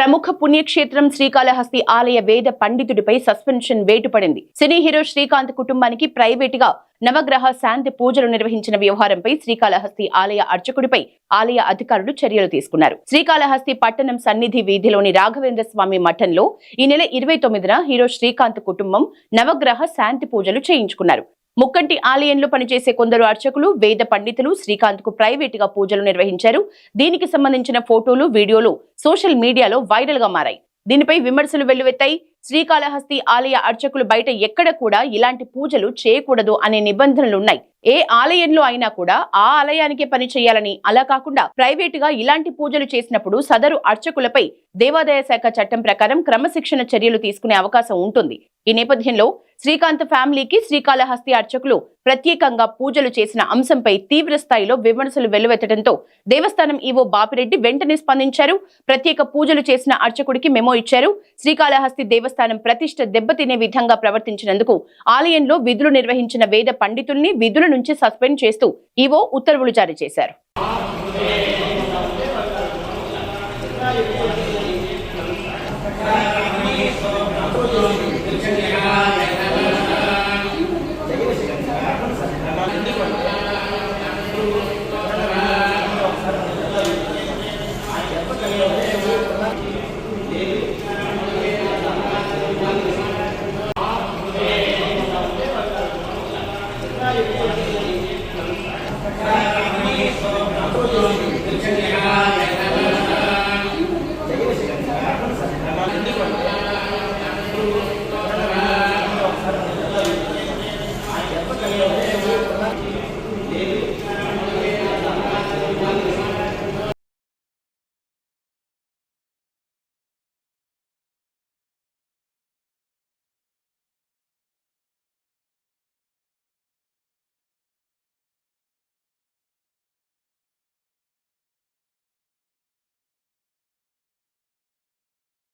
ప్రముఖ పుణ్యక్షేత్రం శ్రీకాళహస్తి ఆలయ వేద పండితుడిపై సస్పెన్షన్ వేటు పడింది. సినీ హీరో శ్రీకాంత్ కుటుంబానికి ప్రైవేటుగా నవగ్రహ శాంతి పూజలు నిర్వహించిన వ్యవహారంపై శ్రీకాళహస్తి ఆలయ అర్చకుడిపై ఆలయ అధికారులు చర్యలు తీసుకున్నారు. శ్రీకాళహస్తి పట్టణం సన్నిధి వీధిలోని రాఘవేంద్ర స్వామి మఠంలో ఈ నెల 29న హీరో శ్రీకాంత్ కుటుంబం నవగ్రహ శాంతి పూజలు చేయించుకున్నారు. ముక్కంటి ఆలయంలో పనిచేసే కొందరు అర్చకులు, వేద పండితులు శ్రీకాంత్ కు ప్రైవేటుగా పూజలు నిర్వహించారు. దీనికి సంబంధించిన ఫోటోలు, వీడియోలు సోషల్ మీడియాలో వైరల్ గా మారాయి. దీనిపై విమర్శలు వెల్లువెత్తాయి. శ్రీకాళహస్తి ఆలయ అర్చకులు బయట ఎక్కడ కూడా ఇలాంటి పూజలు చేయకూడదు అనే నిబంధనలున్నాయి. ఏ ఆలయంలో అయినా కూడా ఆ ఆలయానికే పని చేయాలని, అలా కాకుండా ప్రైవేటుగా ఇలాంటి పూజలు చేసినప్పుడు సదరు అర్చకులపై దేవాదాయ శాఖ చట్టం ప్రకారం క్రమశిక్షణ చర్యలు తీసుకునే అవకాశం ఉంటుంది. ఈ నేపథ్యంలో శ్రీకాంత్ ఫ్యామిలీకి శ్రీకాళహస్తి అర్చకులు ప్రత్యేకంగా పూజలు చేసిన అంశంపై తీవ్ర స్థాయిలో విమర్శలు వెల్లువెత్తడంతో దేవస్థానం ఈవో బాపిరెడ్డి వెంటనే స్పందించారు. ప్రత్యేక పూజలు చేసిన అర్చకుడికి మెమో ఇచ్చారు. శ్రీకాళహస్తి దేవస్థానం ప్రతిష్ఠ దెబ్బతినే విధంగా ప్రవర్తించినందుకు ఆలయంలో విధులు నిర్వహించిన వేద పండితుల్ని విధుల నుంచి సస్పెండ్ చేస్తూ ఈవో ఉత్తర్వులు జారీ చేశారు.